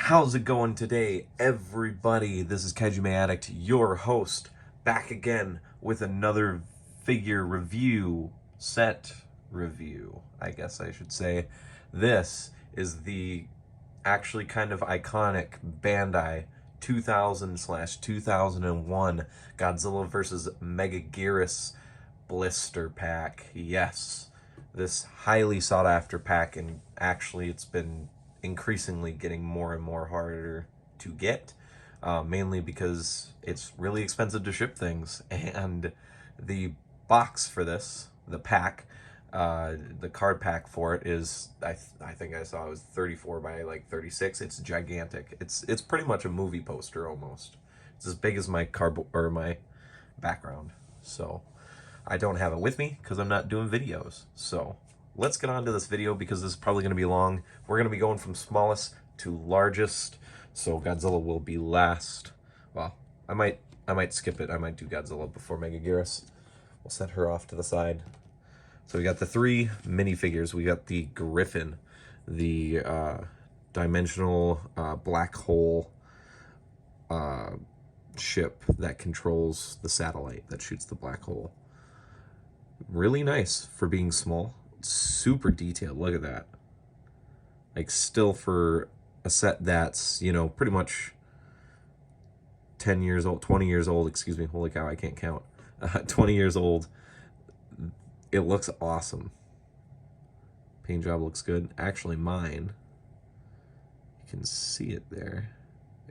How's it going today, everybody? This is Kaiju Addict, your host, back again with another figure review, set review, I guess I should say. This is the actually kind of iconic Bandai 2000/2001 Godzilla vs. Megagurius Blister pack. Yes, this highly sought after pack, and actually it's been increasingly getting more and more harder to get, mainly because it's really expensive to ship things, and the box for this, the pack, the card pack for it is, I think I saw it was 34 by like 36. It's gigantic. It's pretty much a movie poster almost. It's as big as my cardboard or my background. So I don't have it with me because I'm not doing videos. So let's get on to this video because this is probably going to be long. We're going to be going from smallest to largest. So Godzilla will be last. Well, I might skip it. I might do Godzilla before Megagurius. We'll set her off to the side. So we got the three minifigures. We got the Griffin, the dimensional black hole ship that controls the satellite that shoots the black hole. Really nice for being small. Super detailed. Look at that. Like, still for a set that's, you know, pretty much 10 years old, 20 years old, excuse me. Holy cow, I can't count. 20 years old. It looks awesome. Paint job looks good. Actually, mine, you can see it there.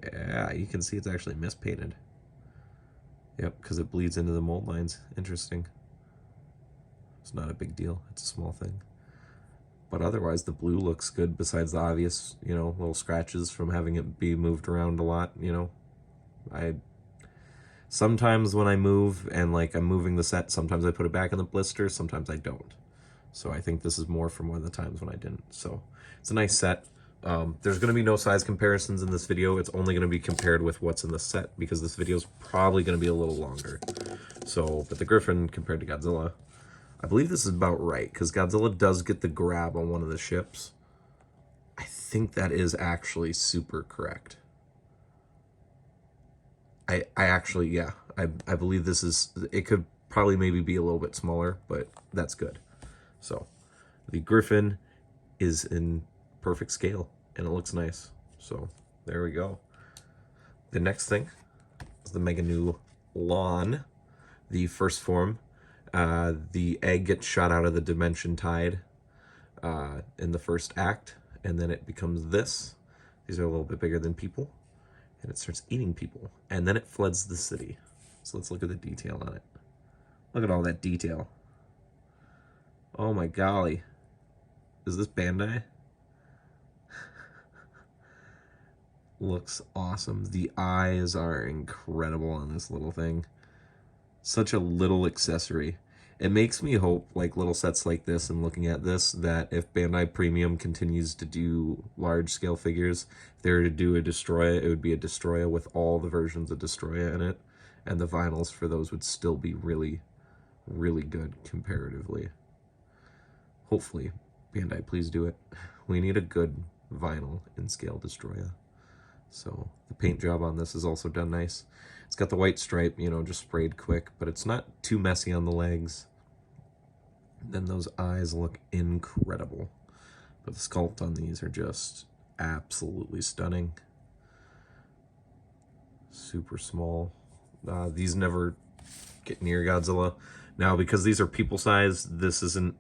Yeah, you can see it's actually mispainted. Yep, because it bleeds into the mold lines. Interesting. It's not a big deal. It's a small thing. But otherwise, the blue looks good besides the obvious, you know, little scratches from having it be moved around a lot, you know. Sometimes when I move and, like, I'm moving the set, sometimes I put it back in the blister, sometimes I don't. So I think this is more from one of the times when I didn't. So it's a nice set. There's going to be no size comparisons in this video. It's only going to be compared with what's in the set because this video is probably going to be a little longer. So, but the Griffin compared to Godzilla, I believe this is about right, because Godzilla does get the grab on one of the ships. I think that is actually super correct. I actually, yeah, I believe this is, it could probably maybe be a little bit smaller, but that's good. So, the Griffin is in perfect scale, and it looks nice. So, there we go. The next thing is the Meganulon, the first form. The egg gets shot out of the dimension tide in the first act, and then it becomes this. These are a little bit bigger than people, and it starts eating people, and then it floods the city. So let's look at the detail on it. Look at all that detail. Oh my golly. Is this Bandai? Looks awesome. The eyes are incredible on this little thing. Such a little accessory. It makes me hope, like, little sets like this and looking at this, that if Bandai Premium continues to do large-scale figures, if they were to do a Destroya, it would be a Destroya with all the versions of Destroya in it, and the vinyls for those would still be really, really good comparatively. Hopefully, Bandai, please do it. We need a good vinyl in scale Destroya. So the paint job on this is also done nice. It's got the white stripe, you know, just sprayed quick, but it's not too messy on the legs. Then those eyes look incredible. But the sculpt on these are just absolutely stunning. Super small. These never get near Godzilla. Now, because these are people size, this isn't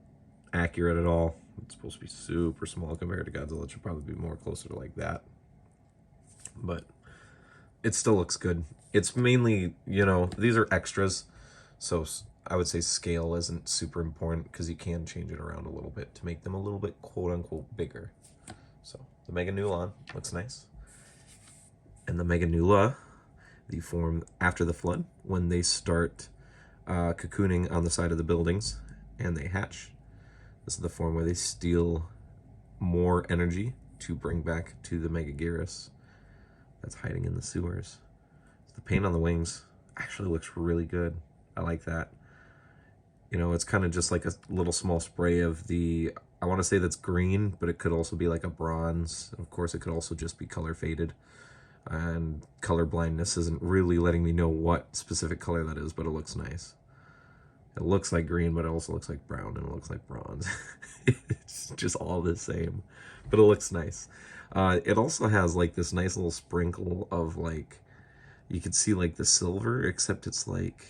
accurate at all. It's supposed to be super small compared to Godzilla. It should probably be more closer to like that. But it still looks good. It's mainly, you know, these are extras, so I would say scale isn't super important because you can change it around a little bit to make them a little bit quote-unquote bigger. So the Meganulon looks nice. And the Meganula, the form after the flood, when they start cocooning on the side of the buildings and they hatch. This is the form where they steal more energy to bring back to the Megagurius that's hiding in the sewers. The paint on the wings actually looks really good. I like that. You know, it's kind of just like a little small spray of the I want to say that's green, but it could also be like a bronze. Of course, it could also just be color faded. And color blindness isn't really letting me know what specific color that is, but it looks nice. It looks like green, but it also looks like brown, and it looks like bronze. It's just all the same, but it looks nice. It also has like this nice little sprinkle of like, you can see like the silver, except it's like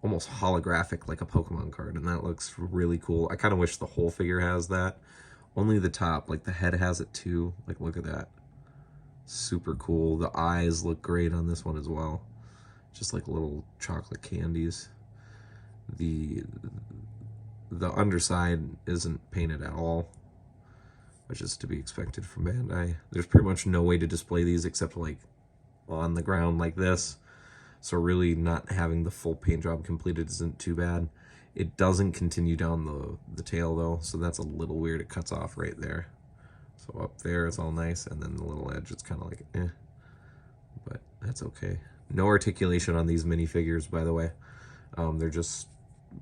almost holographic, like a Pokemon card, and that looks really cool. I kind of wish the whole figure has that. Only the top, like the head has it too. Like, look at that. Super cool. The eyes look great on this one as well. Just like little chocolate candies. The underside isn't painted at all, which is to be expected from Bandai. There's pretty much no way to display these except like on the ground like this. So really not having the full paint job completed isn't too bad. It doesn't continue down the tail though, so that's a little weird. It cuts off right there. So up there it's all nice, and then the little edge, it's kind of like eh. But that's okay. No articulation on these minifigures, by the way. They're just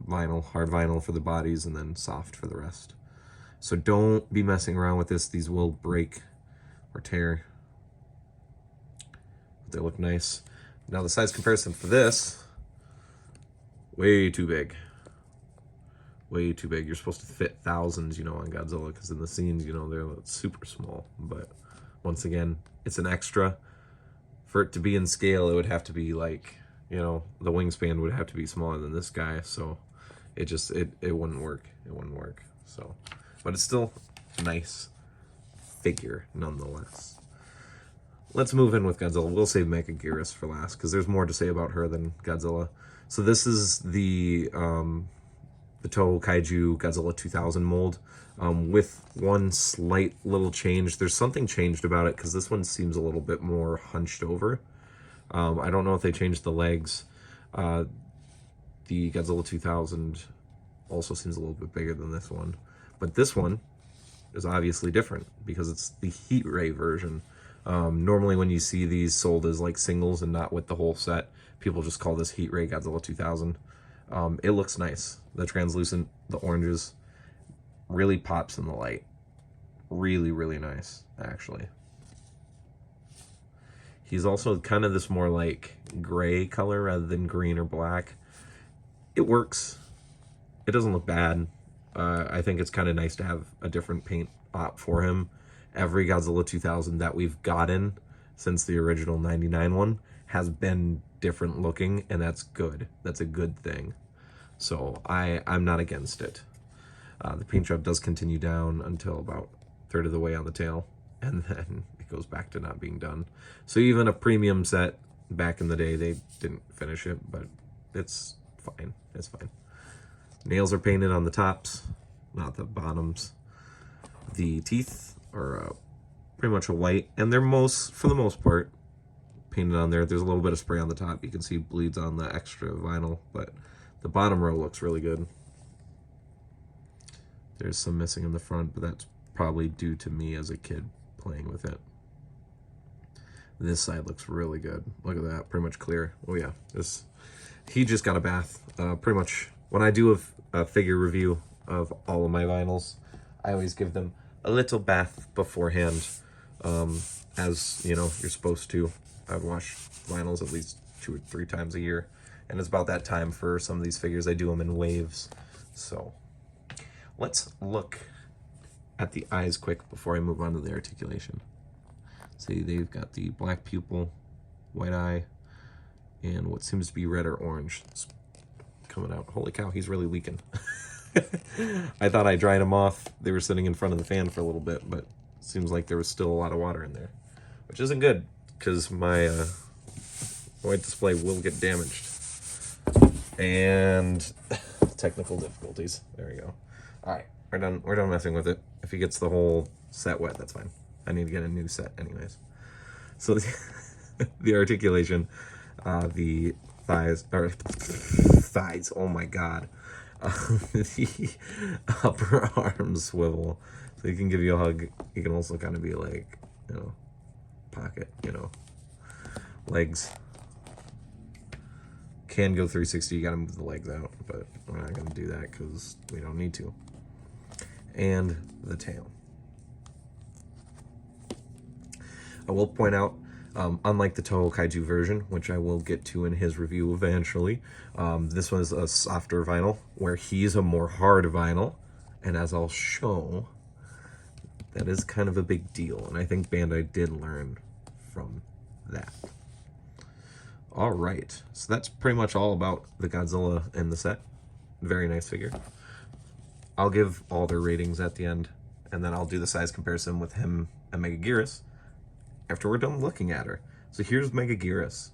vinyl, hard vinyl for the bodies, and then soft for the rest. So don't be messing around with this. These will break or tear. But they look nice. Now the size comparison for this, way too big. Way too big. You're supposed to fit thousands, you know, on Godzilla, because in the scenes, you know, they're super small. But once again, it's an extra. For it to be in scale, it would have to be like, you know, the wingspan would have to be smaller than this guy. So it just, it wouldn't work. It wouldn't work. So, but it's still a nice figure nonetheless. Let's move in with Godzilla. We'll save Megagurius for last because there's more to say about her than Godzilla. So this is the Toho Kaiju Godzilla 2000 mold with one slight little change. There's something changed about it because this one seems a little bit more hunched over. I don't know if they changed the legs. The Godzilla 2000 also seems a little bit bigger than this one. But this one is obviously different because it's the heat ray version. Normally when you see these sold as like singles and not with the whole set, people just call this Heat Ray Godzilla 2000. It looks nice. The translucent, the oranges, really pops in the light. Really, really nice, actually. He's also kind of this more like gray color rather than green or black. It works. It doesn't look bad. I think it's kind of nice to have a different paint op for him. Every Godzilla 2000 that we've gotten since the original 99 one has been different looking, and that's good. That's a good thing. So I'm not against it. The paint job does continue down until about a third of the way on the tail, and then it goes back to not being done. So even a premium set back in the day, they didn't finish it, but it's fine. It's fine. Nails are painted on the tops, not the bottoms. The teeth are pretty much a white, and they're for the most part, painted on there. There's a little bit of spray on the top. You can see bleeds on the extra vinyl, but the bottom row looks really good. There's some missing in the front, but that's probably due to me as a kid playing with it. This side looks really good. Look at that, pretty much clear. Oh yeah, he just got a bath. Pretty much when I do a figure review of all of my vinyls, I always give them a little bath beforehand, as you know, you're supposed to. I wash vinyls at least 2 or 3 times a year, and it's about that time for some of these figures. I do them in waves. So let's look at the eyes quick before I move on to the articulation. See, they've got the black pupil, white eye, and what seems to be red or orange. It's coming out. Holy cow, he's really leaking. I thought I dried them off. They were sitting in front of the fan for a little bit, but it seems like there was still a lot of water in there, which isn't good because my white display will get damaged. And technical difficulties. There we go. All right, we're done. We're done messing with it. If he gets the whole set wet, that's fine. I need to get a new set anyways. So the articulation, the thighs, oh my god. The upper arm swivel. So he can give you a hug. He can also kind of be like, you know, pocket, you know. Legs. Can go 360, you gotta move the legs out, but we're not gonna do that because we don't need to. and the tail. I will point out, unlike the Toho Kaiju version, which I will get to in his review eventually, this one is a softer vinyl, where he's a more hard vinyl, and as I'll show, that is kind of a big deal, and I think Bandai did learn from that. All right, so that's pretty much all about the Godzilla in the set. Very nice figure. I'll give all their ratings at the end, and then I'll do the size comparison with him and Megagurius after we're done looking at her. So here's Megagurius.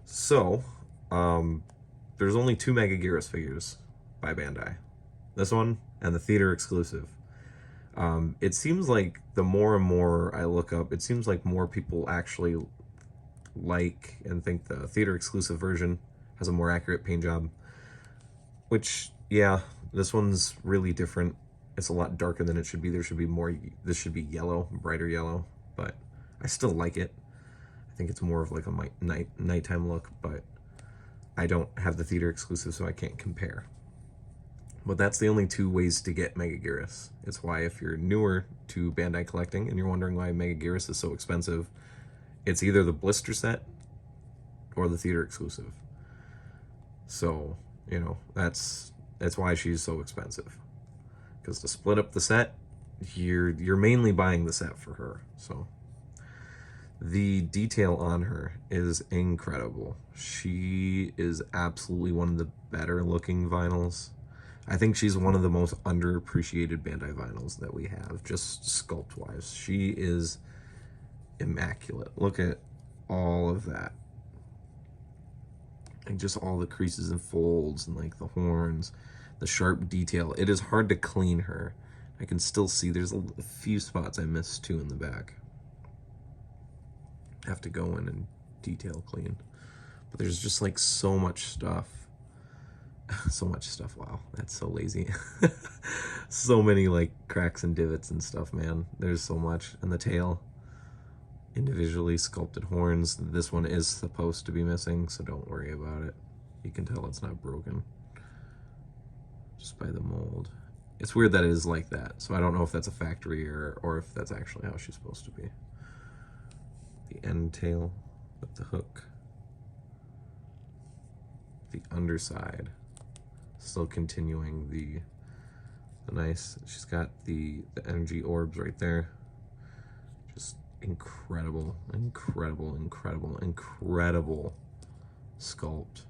So, there's only 2 Megagurius figures by Bandai. This one and the theater exclusive. It seems like the more and more I look up, it seems like more people actually like and think the theater exclusive version has a more accurate paint job. Which, yeah, this one's really different. It's a lot darker than it should be. There should be more, this should be yellow, brighter yellow, but I still like it. I think it's more of like a nighttime look, but I don't have the theater exclusive, so I can't compare. But that's the only 2 ways to get Megagurius. It's why if you're newer to Bandai collecting and you're wondering why Megagurius is so expensive, it's either the blister set or the theater exclusive. So, you know, that's why she's so expensive. Because to split up the set, you're mainly buying the set for her. So the detail on her is incredible. She is absolutely one of the better looking vinyls. I think she's one of the most underappreciated Bandai vinyls that we have, just sculpt wise. She is immaculate. Look at all of that. And just all the creases and folds and like the horns, the sharp detail. It is hard to clean her. I can still see there's a few spots I missed too in the back. Have to go in and detail clean. But there's just like so much stuff. So much stuff. Wow, that's so lazy. So many like cracks and divots and stuff, man. There's so much. And the tail, individually sculpted horns. This one is supposed to be missing, so don't worry about it. You can tell it's not broken just by the mold. It's weird that it is like that, so I don't know if that's a factory error or if that's actually how she's supposed to be. The end tail with the hook. The underside. Still continuing the nice, she's got the energy orbs right there. Just incredible, incredible, incredible, incredible sculpt.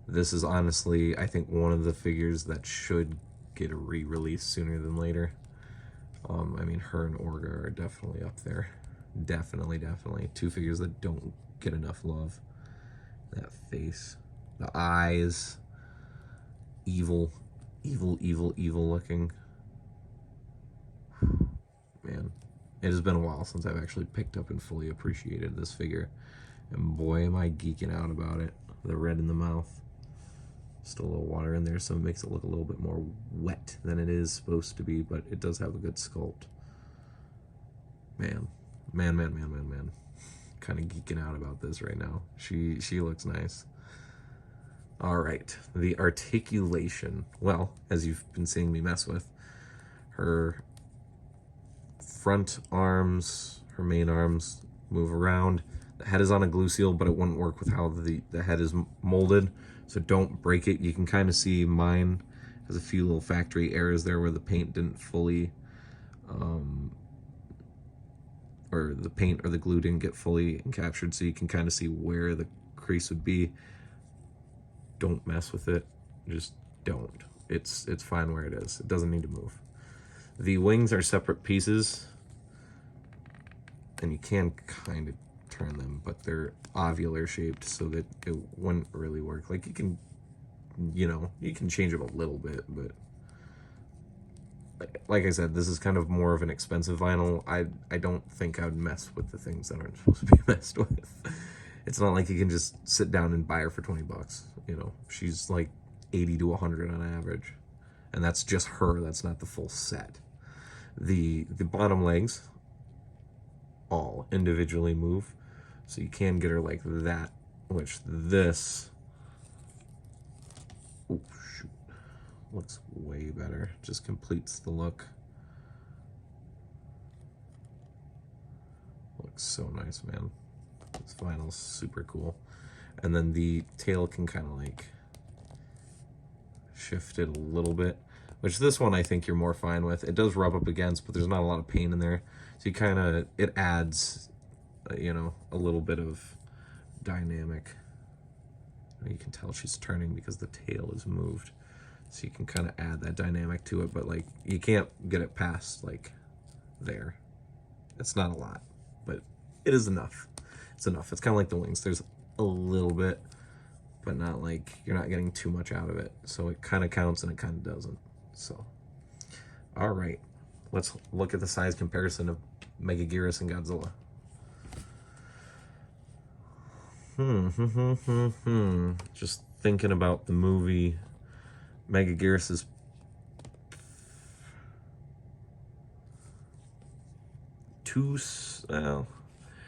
This is honestly, I think, one of the figures that should get a re-release sooner than later. I mean, her and Orga are definitely up there. Definitely, definitely. 2 figures that don't get enough love. That face. The eyes. Evil. Evil, evil, evil looking. Man. It has been a while since I've actually picked up and fully appreciated this figure. And boy, am I geeking out about it. The red in the mouth. Still a little water in there, so it makes it look a little bit more wet than it is supposed to be, but it does have a good sculpt. Man. Man, man, man, man, man. Kind of geeking out about this right now. She looks nice. All right. The articulation. Well, as you've been seeing me mess with, her front arms, her main arms move around. The head is on a glue seal, but it wouldn't work with how the head is molded, so don't break it. You can kind of see mine has a few little factory errors there where the paint didn't fully, or the paint or the glue didn't get fully encaptured, so you can kind of see where the crease would be. Don't mess with it. Just don't. It's fine where it is. It doesn't need to move. The wings are separate pieces, and you can kind of turn them, but they're ovular shaped, so that it wouldn't really work. Like, you can, you know, you can change them a little bit, but like I said, this is kind of more of an expensive vinyl. I don't think I would mess with the things that aren't supposed to be messed with. It's not like you can just sit down and buy her for 20 bucks. You know, she's like 80 to 100 on average, and that's just her. That's not the full set. The bottom legs all individually move, so you can get her like that, which this, oh shoot, looks way better. Just completes the look. Looks so nice, man. This vinyl's super cool. And then the tail can kind of like shift it a little bit, which this one I think you're more fine with. It does rub up against, but there's not a lot of pain in there. So you kind of, it adds, you know, a little bit of dynamic. You can tell she's turning because the tail is moved. So you can kind of add that dynamic to it, but like you can't get it past like there. It's not a lot, but it is enough. It's enough. It's kind of like the wings. There's a little bit, but not like, you're not getting too much out of it. So it kind of counts and it kind of doesn't. So, all right, let's look at the size comparison of Megagurius and Godzilla. Just thinking about the movie, Megagurius is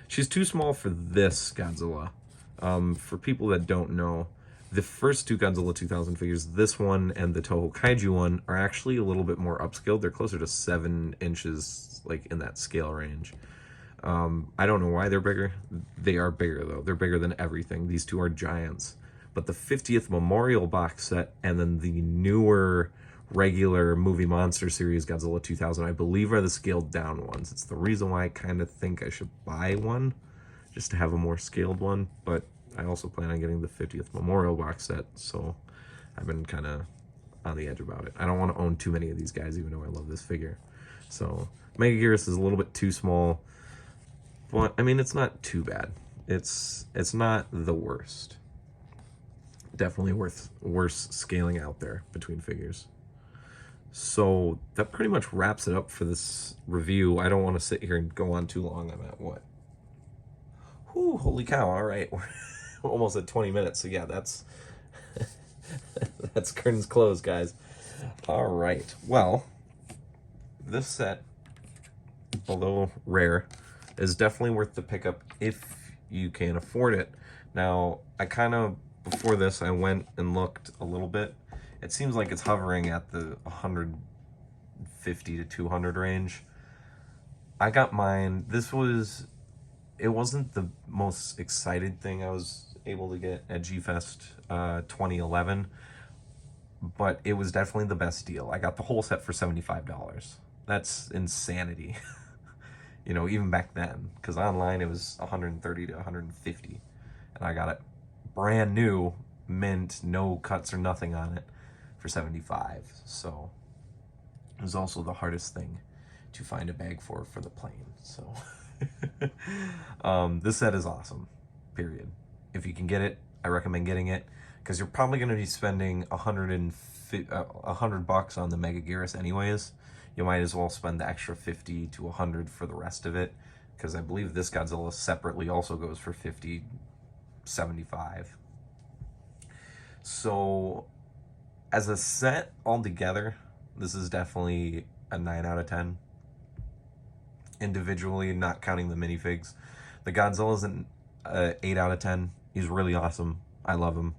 she's too small for this Godzilla. For people that don't know, the first two Godzilla 2000 figures, this one and the Toho Kaiju one, are actually a little bit more upscaled. They're closer to 7 inches, like in that scale range. I don't know why they're bigger. They are bigger though. They're bigger than everything. These two are giants. But the 50th Memorial box set and then the newer regular movie monster series Godzilla 2000, I believe, are the scaled down ones. It's the reason why I kind of think I should buy one, just to have a more scaled one. But I also plan on getting the 50th Memorial box set, so I've been kind of on the edge about it. I don't want to own too many of these guys, even though I love this figure. So Megagurius is a little bit too small, but I mean, it's not too bad. It's not the worst. Definitely worse scaling out there between figures. So that pretty much wraps it up for this review. I don't want to sit here and go on too long. I'm at what? Whew, holy cow. All right. We're almost at 20 minutes. So yeah, that's that's curtains closed, guys. All right. Well, this set, although rare, is definitely worth the pickup if you can afford it. Now, before this, I went and looked a little bit. It seems like it's hovering at the 150 to 200 range. I got mine. It wasn't the most excited thing I was able to get at G-Fest 2011, but it was definitely the best deal. I got the whole set for $75. That's insanity. You know, even back then, because online it was 130 to 150, and I got it brand new, mint, no cuts or nothing on it, for 75. So it was also the hardest thing to find a bag for the plane. So this set is awesome, period. If you can get it, I recommend getting it, because you're probably going to be spending $100 on the Megagurius anyways. You might as well spend the extra 50 to 100 for the rest of it, because I believe this Godzilla separately also goes for 50, 75. So as a set altogether, this is definitely a 9 out of 10. Individually, not counting the minifigs, the Godzilla's an 8 out of 10. He's really awesome. I love him.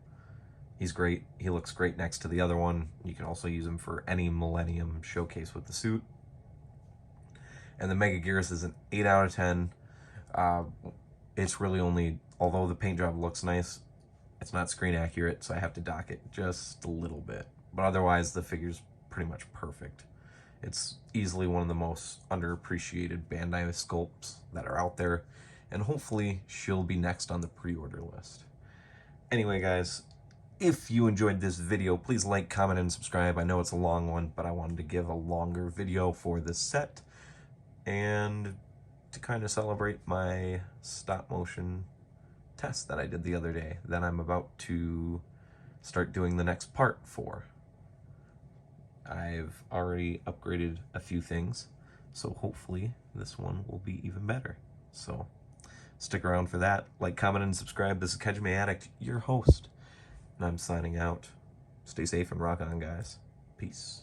He's great. He looks great next to the other one. You can also use him for any Millennium showcase with the suit. And the Megagurius is an 8 out of 10. It's really only, although the paint job looks nice, it's not screen accurate, so I have to dock it just a little bit. But otherwise, the figure's pretty much perfect. It's easily one of the most underappreciated Bandai sculpts that are out there, and hopefully she'll be next on the pre-order list. Anyway, guys, if you enjoyed this video, please like, comment, and subscribe. I know it's a long one, but I wanted to give a longer video for this set and to kind of celebrate my stop motion test that I did the other day that I'm about to start doing the next part for. I've already upgraded a few things, so hopefully this one will be even better. So stick around for that. Like, comment, and subscribe. This is Kejime Addict, your host, and I'm signing out. Stay safe and rock on, guys. Peace.